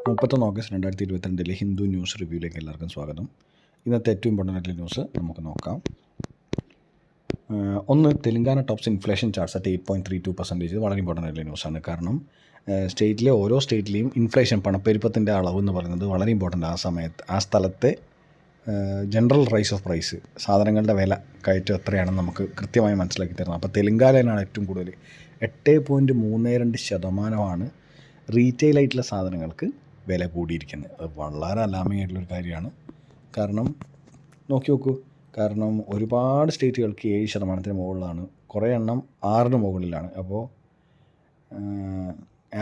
31 August 2022 Hindu news റിവ്യൂയിലേക്ക് എല്ലാവർക്കും സ്വാഗതം. ഇന്നത്തെ ഏറ്റവും ഇമ്പോർട്ടൻ്റ് ആയിട്ടുള്ള ന്യൂസ് നമുക്ക് നോക്കാം. ഒന്ന്, Telangana tops inflation charts at 8.32%. വളരെ ഇമ്പോർട്ടൻ്റ് ആയിട്ടുള്ള ന്യൂസാണ്. കാരണം സ്റ്റേറ്റിലെ ഓരോ സ്റ്റേറ്റിലെയും ഇൻഫ്ലേഷൻ പണപ്പെരുപ്പത്തിൻ്റെ അളവ് എന്ന് പറയുന്നത് വളരെ ഇമ്പോർട്ടൻ്റ്. ആ സമയത്ത് ആ സ്ഥലത്തെ ജനറൽ റൈസ് ഓഫ് പ്രൈസ്, സാധനങ്ങളുടെ വില കയറ്റം എത്രയാണെന്ന് നമുക്ക് കൃത്യമായി മനസ്സിലാക്കി തരുന്നത്. അപ്പോൾ തെലങ്കാനയിലാണ് ഏറ്റവും കൂടുതൽ 8.32% റീറ്റെയിലായിട്ടുള്ള സാധനങ്ങൾക്ക് വില കൂടിയിരിക്കുന്നത്. അത് വളരെ അലാമിങ് ആയിട്ടുള്ളൊരു കാര്യമാണ്. കാരണം നോക്കൂ, കാരണം ഒരുപാട് സ്റ്റേറ്റുകൾക്ക് 7% മുകളിലാണ്, കുറേ എണ്ണം 6% മുകളിലാണ്. അപ്പോൾ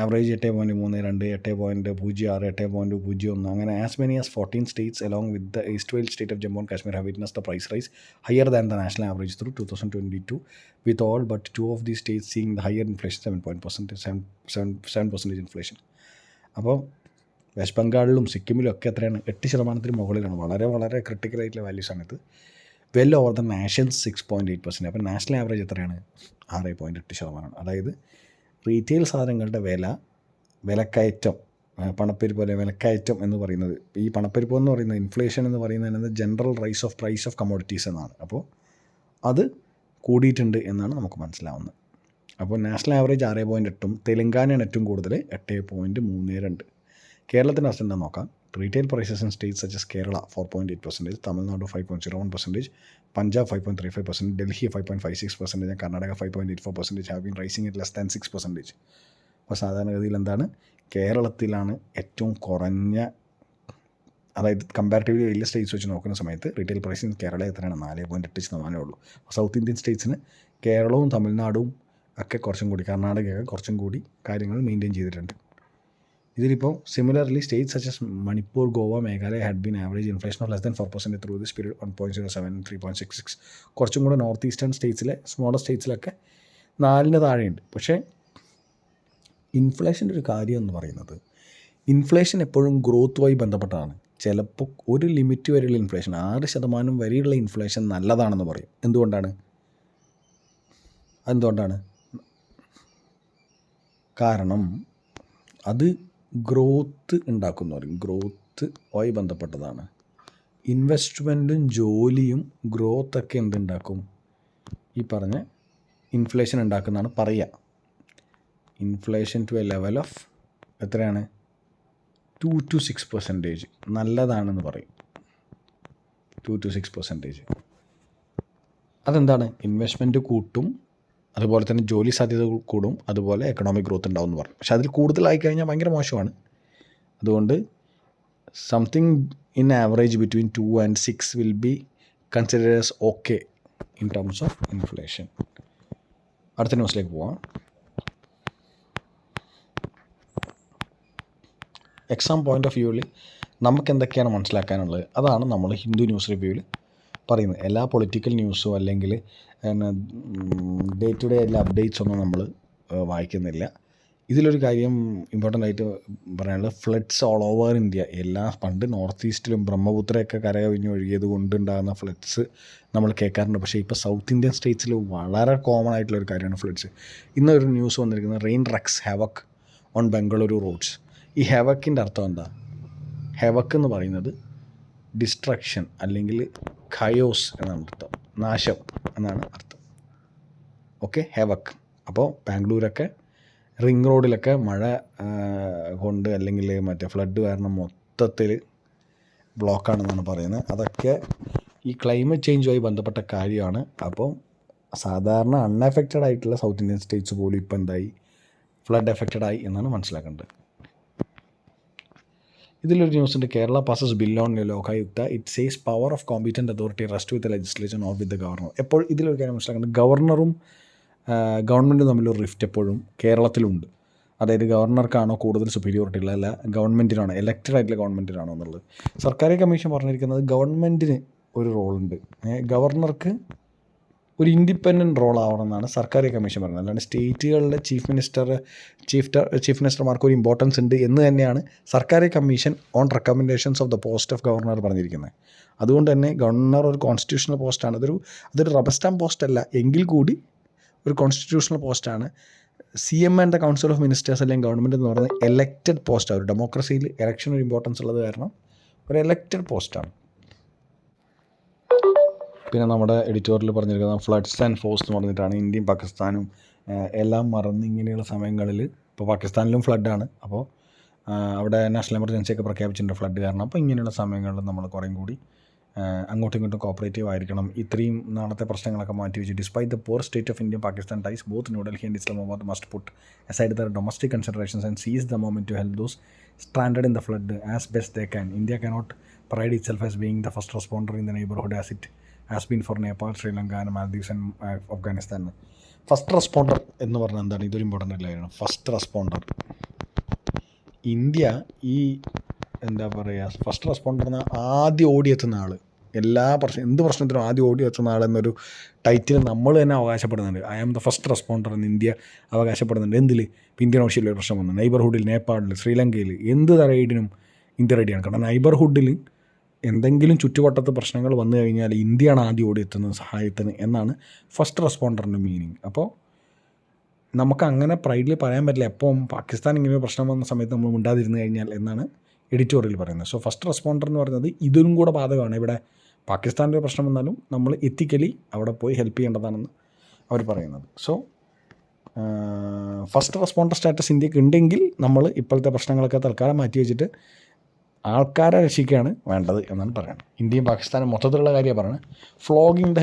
ആവറേജ് 8.32, 8.06, 8.01, അങ്ങനെ as many as 14 states along with the erstwhile state of Jammu and Kashmir have witnessed the price rise higher than the national average through 2022, with all but 2 of these states seeing the higher inflation, 7% inflation. അപ്പോൾ west ബംഗാളിലും സിക്കിമിലും ഒക്കെ എത്രയാണ്? 8% മുകളിലാണ്. വളരെ വളരെ ക്രിട്ടിക്കലായിട്ടുള്ള വാല്യൂസാണ് ഇത്. Well over the nations 6.8%. അപ്പോൾ national average എത്രയാണ്? 6.8%. അതായത് റീറ്റെയിൽ സാധനങ്ങളുടെ വിലക്കയറ്റം, പണപ്പെരുപ്പ് പോലെ വിലക്കയറ്റം എന്ന് പറയുന്നത്, ഈ പണപ്പെരുപ്പം എന്ന് പറയുന്നത്, ഇൻഫ്ലേഷൻ എന്ന് പറയുന്നത് general rise of price of commodities എന്നാണ്. അപ്പോൾ അത് കൂടിയിട്ടുണ്ട് എന്നാണ് നമുക്ക് മനസ്സിലാവുന്നത്. അപ്പോൾ നാഷണൽ ആവറേജ് 6.8, തെലങ്കാനയാണ് ഏറ്റവും കൂടുതൽ 8.32. കേരളത്തിൻ്റെ അവസ്ഥ എന്താണെന്ന് നോക്കാം. Retail prices in states such as Kerala 4.8%, Tamil Nadu 5.01%, Punjab 5.35%, Delhi 5.56%, Karnataka 5.84% have been rising it less than 6%. അപ്പോൾ സാധാരണഗതിയിൽ എന്താണ്, കേരളത്തിലാണ് ഏറ്റവും കുറഞ്ഞ, അതായത് കമ്പാരിറ്റീവ്ലി വലിയ സ്റ്റേറ്റ്സ് വെച്ച് നോക്കുന്ന സമയത്ത് റീറ്റെയിൽ പ്രൈസ് ഇൻ കേരള എത്രയാണ്? 4.8% ഉള്ളൂ. സൗത്ത് ഇന്ത്യൻ സ്റ്റേറ്റ്സിന് കേരളവും തമിഴ്നാടും ഒക്കെ കുറച്ചും കൂടി, കർണാടകയൊക്കെ കുറച്ചും കൂടി കാര്യങ്ങൾ മെയിൻറ്റെയിൻ ചെയ്തിട്ടുണ്ട്. ഇതിലിപ്പോൾ similarly States such S Manipur, Goa, Meghalaya had been average inflation of less than 4% through this period. 1.07, 3.66. കുറച്ചും കൂടെ നോർത്ത് ഈസ്റ്റേൺ സ്റ്റേറ്റ്സിലെ സ്മോളർ സ്റ്റേറ്റ്സിലൊക്കെ 4 താഴെയുണ്ട്. പക്ഷേ ഇൻഫ്ലേഷൻ്റെ ഒരു കാര്യം എന്ന് പറയുന്നത്, ഇൻഫ്ലേഷൻ എപ്പോഴും ഗ്രോത്തുമായി ബന്ധപ്പെട്ടതാണ്. ചിലപ്പോൾ ഒരു ലിമിറ്റ് വരെയുള്ള ഇൻഫ്ലേഷൻ, 6% വരെയുള്ള ഇൻഫ്ലേഷൻ നല്ലതാണെന്ന് പറയും. എന്തുകൊണ്ടാണ്? കാരണം അത് ഗ്രോത്ത് ഉണ്ടാക്കുന്നു പറയും. ഗ്രോത്തുമായി ബന്ധപ്പെട്ടതാണ്. ഇൻവെസ്റ്റ്മെൻറ്റും ജോലിയും ഗ്രോത്തൊക്കെ എന്തുണ്ടാക്കും? ഈ പറഞ്ഞ ഇൻഫ്ലേഷൻ ഉണ്ടാക്കുന്നതാണ് പറയുക. Inflation to a level of എത്രയാണ്? 2 to 6% നല്ലതാണെന്ന് പറയും. 2 to 6%. അതെന്താണ്? ഇൻവെസ്റ്റ്മെൻറ്റ് കൂട്ടും, അതുപോലെ തന്നെ ജോലി സാധ്യതകൾ കൂടും, അതുപോലെ എക്കണോമിക് ഗ്രോത്ത് ഉണ്ടാവും എന്ന് പറയും. പക്ഷെ അതിൽ കൂടുതലായി കഴിഞ്ഞാൽ ഭയങ്കര മോശമാണ്. അതുകൊണ്ട് something in average between 2 and 6 will be considered as okay in terms of inflation. അടുത്ത ന്യൂസിലേക്ക് പോവാം. എക്സാം പോയിൻ്റ് ഓഫ് വ്യൂവിൽ നമുക്ക് എന്തൊക്കെയാണ് മനസ്സിലാക്കാനുള്ളത്, അതാണ് നമ്മൾ ഹിന്ദു ന്യൂസ് റിവ്യൂവിൽ പറയുന്നത്. എല്ലാ പൊളിറ്റിക്കൽ ന്യൂസും അല്ലെങ്കിൽ ഡേ ടു ഡേ എല്ലാ അപ്ഡേറ്റ്സ് ഒന്നും നമ്മൾ വായിക്കുന്നില്ല. ഇതിലൊരു കാര്യം ഇമ്പോർട്ടൻ്റ് ആയിട്ട് പറയാനുള്ളത്, ഫ്ലഡ്സ് ഓൾ ഓവർ ഇന്ത്യ. പണ്ട് നോർത്ത് ഈസ്റ്റിലും ബ്രഹ്മപുത്രയൊക്കെ കരകവിഞ്ഞ് ഒഴുകിയത് കൊണ്ടുണ്ടാകുന്ന ഫ്ലഡ്സ് നമ്മൾ കേൾക്കാറുണ്ട്. പക്ഷേ ഇപ്പോൾ സൗത്ത് ഇന്ത്യൻ സ്റ്റേറ്റ്സിൽ വളരെ കോമൺ ആയിട്ടുള്ളൊരു കാര്യമാണ് ഫ്ലഡ്സ്. ഇന്നൊരു ന്യൂസ് വന്നിരിക്കുന്നത്, rain wreaks havoc on Bengaluru roads. ഈ ഹാവക്കിൻ്റെ അർത്ഥം എന്താ? ഹാവക്ക് എന്ന് പറയുന്നത് ഡിസ്ട്രക്ഷൻ അല്ലെങ്കിൽ ഖയോസ് എന്നാണ് അർത്ഥം, നാശം എന്നാണ് അർത്ഥം. ഓക്കെ, ഹാവക്ക്. അപ്പോൾ ബാംഗ്ലൂരൊക്കെ റിംഗ് റോഡിലൊക്കെ മഴ കൊണ്ട് അല്ലെങ്കിൽ മറ്റേ ഫ്ലഡ് കാരണം മൊത്തത്തിൽ ബ്ലോക്കാണെന്നാണ് പറയുന്നത്. അതൊക്കെ ഈ ക്ലൈമറ്റ് ചേഞ്ചുമായി ബന്ധപ്പെട്ട കാര്യമാണ്. അപ്പോൾ സാധാരണ അൺഎഫക്റ്റഡ് ആയിട്ടുള്ള സൗത്ത് ഇന്ത്യൻ സ്റ്റേറ്റ്സ് പോലും ഇപ്പോൾ എന്തായി? ഫ്ലഡ് എഫക്റ്റഡ് ആയി എന്നാണ് മനസ്സിലാക്കേണ്ടത്. ഇതിലൊരു ന്യൂസുണ്ട്, Kerala passes bill on Lokayukta. It says power of competent authority rest with the legislature not with the governor. എപ്പോൾ ഇതിലൊരു കാര്യം മനസ്സിലാക്കുന്നത്, ഗവർണറും ഗവൺമെൻറ്റും തമ്മിലൊരു റിഫ്റ്റ് എപ്പോഴും കേരളത്തിലുണ്ട്. അതായത് ഗവർണർക്കാണോ കൂടുതൽ സുപ്പീരിയോറിറ്റി ഉള്ളത്, അല്ല ഗവൺമെൻറ്റിനാണോ, എലക്റ്റഡ് ആയിട്ടുള്ള ഗവൺമെൻറ്റിനാണോ എന്നുള്ളത്. സർക്കാർ കമ്മീഷൻ പറഞ്ഞിരിക്കുന്നത് ഗവൺമെൻറ്റിന് ഒരു റോളുണ്ട്, ഗവർണർക്ക് ഒരു ഇൻഡിപെൻഡൻറ്റ് റോൾ ആവണമെന്നാണ് സർക്കാർ കമ്മീഷൻ പറയുന്നത്. അല്ലാണ്ട് സ്റ്റേറ്റുകളിലെ ചീഫ് മിനിസ്റ്റർമാർക്ക് ഒരു ഇമ്പോർട്ടൻസ് ഉണ്ട് എന്ന് തന്നെയാണ് സർക്കാർ commission on recommendations of the post of governor പറഞ്ഞിരിക്കുന്നത്. അതുകൊണ്ട് തന്നെ ഗവർണർ ഒരു കോൺസ്റ്റിറ്റ്യൂഷണൽ പോസ്റ്റാണ്. അതൊരു റബ്ബർ സ്റ്റാമ്പ് പോസ്റ്റ് അല്ല എങ്കിൽ കൂടി ഒരു കോൺസ്റ്റിറ്റ്യൂഷണൽ പോസ്റ്റാണ്. CM and the council of ministers അല്ലെങ്കിൽ ഗവൺമെൻറ് എന്ന് പറയുന്നത് എലക്റ്റഡ് പോസ്റ്റാണ്. ഒരു ഡെമോക്രസിയിൽ ഇലക്ഷൻ ഒരു ഇമ്പോർട്ടൻസ് ഉള്ളത് കാരണം ഒരു എലക്റ്റഡ് പോസ്റ്റാണ്. പിന്നെ നമ്മുടെ എഡിറ്റോറിയൽ പറഞ്ഞിരിക്കുന്നത് ഫ്ലഡ്സ് ആൻഡ് ഫോഴ്സ് എന്ന് പറഞ്ഞിട്ടാണ്. ഇന്ത്യയും പാകിസ്ഥാനും എല്ലാം മറന്ന് ഇങ്ങനെയുള്ള സമയങ്ങളിൽ, ഇപ്പോൾ പാകിസ്ഥാനിലും ഫ്ലഡാണ്, അപ്പോൾ അവിടെ നാഷണൽ എമർജൻസി ഒക്കെ പ്രഖ്യാപിച്ചിട്ടുണ്ട് ഫ്ലഡ് കാരണം. അപ്പോൾ ഇങ്ങനെയുള്ള സമയങ്ങളിൽ നമ്മൾ കുറേയും കൂടി അങ്ങോട്ടും ഇങ്ങോട്ടും കോപ്പറേറ്റീവ് ആയിരിക്കണം. ഇത്രയും നാളത്തെ പ്രശ്നങ്ങളൊക്കെ മാറ്റി വെച്ച് despite the poor state of India Pakistan ties both New Delhi and Islamabad must put aside their domestic considerations and seize the moment to help those stranded in the flood as best they can. India cannot pride itself as being the first responder in the neighborhood as it has been for Nepal, Sri Lanka and Maldives and Afghanistan. First responder എന്ന് പറഞ്ഞാൽ എന്താണ്? ഇതൊരു important അല്ലായിരുന്നു. First responder India ഈ എന്താ പറയുക, first responder എന്നാൽ ആദ്യം ഓടിയെത്തുന്ന ആൾ. എല്ലാ എന്ത് പ്രശ്നത്തിനും ആദ്യം ഓടിയെത്തുന്ന ആളെന്നൊരു ടൈറ്റിൽ നമ്മൾ തന്നെ അവകാശപ്പെടുന്നുണ്ട്. I am the first responder എന്ന് ഇന്ത്യ അവകാശപ്പെടുന്നുണ്ട്. എന്തിൽ? ഇപ്പോൾ ഇന്ത്യൻ ഓഷ്യനിൽ പ്രശ്നം വന്നു, നൈബർഹുഡിൽ, നേപ്പാളിൽ, ശ്രീലങ്കയിൽ എന്ത് റെയ്ഡിനും ഇന്ത്യ റെഡിയാണ്. കാരണം നൈബർഹുഡിൽ എന്തെങ്കിലും ചുറ്റുവട്ടത്ത് പ്രശ്നങ്ങൾ വന്നു കഴിഞ്ഞാൽ ഇന്ത്യയാണ് ആദ്യം ഓടിയെത്തുന്നത് സഹായത്തിന് എന്നാണ് ഫസ്റ്റ് റെസ്പോണ്ടറിൻ്റെ മീനിങ്. അപ്പോൾ നമുക്ക് അങ്ങനെ പ്രൈഡ്ലി പറയാൻ പറ്റില്ല എപ്പം പാകിസ്ഥാൻ ഇങ്ങനെ പ്രശ്നം വന്ന സമയത്ത് നമ്മൾ മിണ്ടാതിരുന്നു കഴിഞ്ഞാൽ എന്നാണ് എഡിറ്റോറിയൽ പറയുന്നത്. സോ ഫസ്റ്റ് റെസ്പോണ്ടർ എന്ന് പറയുന്നത് ഇതിനും കൂടെ ബാധകമാണ്. ഇവിടെ പാകിസ്ഥാൻ്റെ പ്രശ്നം വന്നാലും നമ്മൾ എത്തിക്കലി അവിടെ പോയി ഹെൽപ്പ് ചെയ്യേണ്ടതാണെന്ന് അവർ പറയുന്നത്. സോ ഫസ്റ്റ് റെസ്പോണ്ടർ സ്റ്റാറ്റസ് ഇന്ത്യക്ക് ഉണ്ടെങ്കിൽ നമ്മൾ ഇപ്പോഴത്തെ പ്രശ്നങ്ങളൊക്കെ തൽക്കാലം മാറ്റി വെച്ചിട്ട് ആൾക്കാരെ രക്ഷിക്കുകയാണ് വേണ്ടത് എന്നാണ് പറയുന്നത്. ഇന്ത്യയും പാകിസ്ഥാനും മൊത്തത്തിലുള്ള കാര്യമാണ് പറയുന്നത്. ഫ്ലോഗിങ് ദ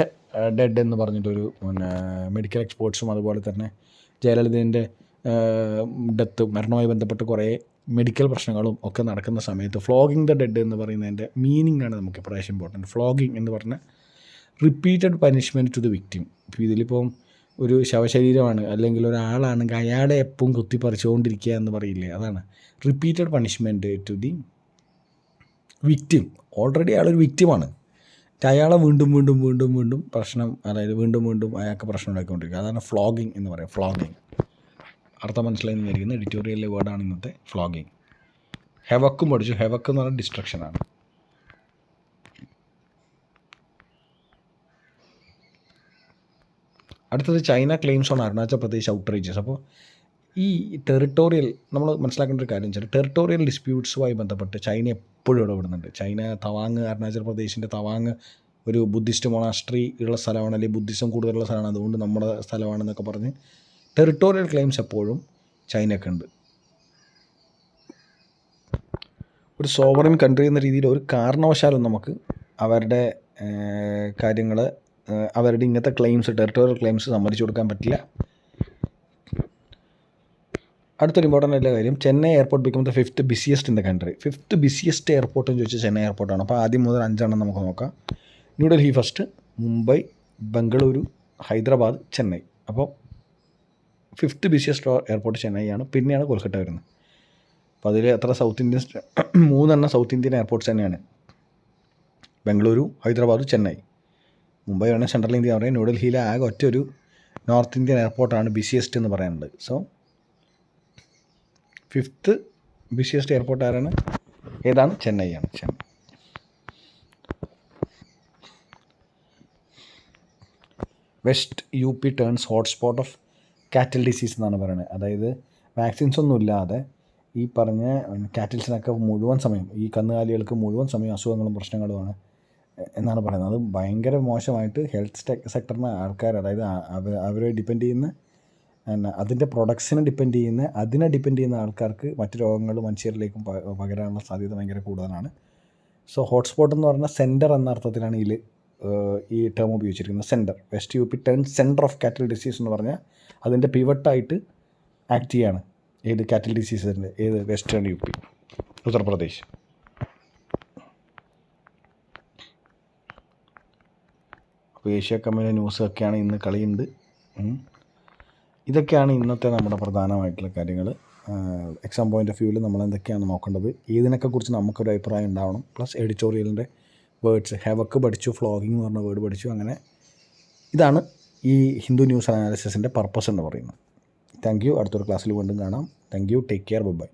ഡെഡ് എന്ന് പറഞ്ഞിട്ടൊരു മെഡിക്കൽ എക്സ്പേർട്സും അതുപോലെ തന്നെ ജയലളിതേൻ്റെ മരണവുമായി ബന്ധപ്പെട്ട് കുറേ മെഡിക്കൽ പ്രശ്നങ്ങളും ഒക്കെ നടക്കുന്ന സമയത്ത് ഫ്ലോഗിങ് ദ ഡെഡ് എന്ന് പറയുന്നതിൻ്റെ മീനിങ് ആണ് നമുക്ക് ഇപ്രാവശ്യം ഇമ്പോർട്ടൻറ്റ്. ഫ്ലോഗിങ് എന്ന് പറഞ്ഞാൽ repeated punishment to the victim. ഇപ്പോൾ ഇതിലിപ്പം ഒരു ശവശരീരമാണ് അല്ലെങ്കിൽ ഒരാളാണെങ്കിൽ അയാളെ എപ്പം കുത്തിപ്പറിച്ചുകൊണ്ടിരിക്കുക എന്ന് പറയില്ലേ, അതാണ് repeated punishment to the victim. Already അയാളൊരു വിക്ടിമാണ്, അയാളെ വീണ്ടും വീണ്ടും വീണ്ടും വീണ്ടും പ്രശ്നം, അതായത് വീണ്ടും വീണ്ടും അയാൾക്ക് പ്രശ്നം ഉണ്ടാക്കിക്കൊണ്ടിരിക്കുക. അതാണ് ഫ്ലോഗിങ് എന്ന് പറയുക. ഫ്ലോഗിങ് അർത്ഥം മനസ്സിലായി വിചാരിക്കുന്ന എഡിറ്റോറിയലിലെ വേർഡാണ് ഇന്നത്തെ ഫ്ലോഗിങ്. ഹെവക്കും പഠിച്ചു. ഹെവക്ക് എന്ന് പറഞ്ഞാൽ ഡിസ്ട്രക്ഷനാണ്. അടുത്തത് China claims on Arunachal Pradesh outrages. അപ്പോൾ ഈ ടെറിട്ടോറിയൽ നമ്മൾ മനസ്സിലാക്കേണ്ട ഒരു കാര്യം വെച്ചാൽ ടെറിട്ടോറിയൽ ഡിസ്പ്യൂട്ട്സുമായി ബന്ധപ്പെട്ട് ചൈന എപ്പോഴും ഇടപെടുന്നുണ്ട്. ചൈന തവാങ്, അരുണാചൽ പ്രദേശിൻ്റെ തവാങ് ഒരു ബുദ്ധിസ്റ്റ് മൊണാസ്ട്രി ഉള്ള സ്ഥലമാണ്, അല്ലെങ്കിൽ ബുദ്ധിസം കൂടുതലുള്ള സ്ഥലമാണ്, അതുകൊണ്ട് നമ്മുടെ സ്ഥലമാണെന്നൊക്കെ പറഞ്ഞ് ടെറിട്ടോറിയൽ ക്ലെയിംസ് എപ്പോഴും ചൈനയ്ക്ക് ഉണ്ട്. ഒരു സോവറിൻ കൺട്രി എന്ന രീതിയിൽ ഒരു കാരണവശാലും നമുക്ക് അവരുടെ കാര്യങ്ങൾ, അവരുടെ ഇങ്ങനത്തെ ക്ലെയിംസ്, ടെറിട്ടോറിയൽ ക്ലെയിംസ് സമ്മതിച്ചു കൊടുക്കാൻ പറ്റില്ല. അടുത്തൊരു ഇമ്പോർട്ടൻ്റ് ആയിട്ടുള്ള കാര്യം, Chennai airport become the 5th busiest in the country. 5th busiest airport എന്ന് ചോദിച്ചാൽ ചെന്നൈ എയർപോർട്ടാണ്. അപ്പോൾ ആദ്യം മുതൽ 5 നമുക്ക് നോക്കാം. ന്യൂഡൽഹി ഫസ്റ്റ്, മുംബൈ, ബംഗളൂരു, ഹൈദരാബാദ്, ചെന്നൈ. അപ്പോൾ 5th ബിസിയസ്റ്റ് എയർപോർട്ട് ചെന്നൈയാണ്, പിന്നെയാണ് കൊൽക്കത്ത വരുന്നത്. അപ്പോൾ അതിൽ എത്ര south Indian 3 south Indian airports തന്നെയാണ്. ബംഗളൂരു, ഹൈദരാബാദ്, ചെന്നൈ. മുംബൈ ആണ് സെൻട്രൽ ഇന്ത്യ എന്ന് പറയുന്നത്. ന്യൂഡൽഹിയിലെ ആകെ ഒറ്റൊരു നോർത്ത് ഇന്ത്യൻ എയർപോർട്ടാണ് ബിസിയസ്റ്റ് എന്ന് പറയുന്നത്. സോ 5th ബിസിയസ്റ്റ് എയർപോർട്ട് ആരാണ്? ഏതാണ്? ചെന്നൈയാണ്. Chennai. West UP turns hotspot of cattle disease എന്നാണ് പറയുന്നത്. അതായത് വാക്സിൻസ് ഒന്നും ഇല്ലാതെ ഈ പറഞ്ഞ കാറ്റിൽസിനൊക്കെ മുഴുവൻ സമയം, ഈ കന്നുകാലികൾക്ക് മുഴുവൻ സമയം അസുഖങ്ങളും പ്രശ്നങ്ങളുമാണ് എന്നാണ് പറയുന്നത്. അത് ഭയങ്കര മോശമായിട്ട് ഹെൽത്ത് സെക്ടറിന് ആൾക്കാർ, അതായത് അവരെ ഡിപ്പെൻഡ് ചെയ്യുന്ന, അതിൻ്റെ പ്രൊഡക്ട്സിനെ ഡിപ്പെൻഡ് ചെയ്യുന്ന ആൾക്കാർക്ക് മറ്റു രോഗങ്ങൾ മനുഷ്യരിലേക്കും പകരാനുള്ള സാധ്യത ഭയങ്കര കൂടുതലാണ്. സോ ഹോട്ട്സ്പോട്ട് എന്ന് പറഞ്ഞാൽ സെൻറ്റർ എന്ന അർത്ഥത്തിലാണ് ഇതിൽ ഈ ടേം ഉപയോഗിച്ചിരിക്കുന്നത്. Centre. West UP turns centre of cattle disease എന്ന് പറഞ്ഞാൽ അതിൻ്റെ പിവട്ടായിട്ട് ആക്ട് ചെയ്യാണ്. ഏത് കാറ്റൽ ഡിസീസിൻ്റെ? ഏത്? Western UP, Uttar Pradesh. അപ്പോൾ ഏഷ്യ കമ്മിലെ ന്യൂസൊക്കെയാണ് ഇന്ന് കളിയുണ്ട്. ഇതൊക്കെയാണ് ഇന്നത്തെ നമ്മുടെ പ്രധാനമായിട്ടുള്ള കാര്യങ്ങൾ. എക്സാം പോയിൻ്റ് ഓഫ് വ്യൂവിൽ നമ്മൾ എന്തൊക്കെയാണ് നോക്കേണ്ടത്, ഇതിനൊക്കെ കുറിച്ച് നമുക്കൊരു അഭിപ്രായം ഉണ്ടാവണം. പ്ലസ് എഡിറ്റോറിയലിൻ്റെ വേർഡ്സ്, ഹെവക്ക് പഠിച്ചു, ഫ്ലോഗിങ് എന്ന് പറഞ്ഞ വേർഡ് പഠിച്ചു. അങ്ങനെ ഇതാണ് ഈ ഹിന്ദു ന്യൂസ് അനാലിസിസിൻ്റെ പർപ്പസ് എന്ന് പറയുന്നത്. Thank you. അടുത്തൊരു ക്ലാസ്സിൽ വീണ്ടും കാണാം. Thank you. Take care. By.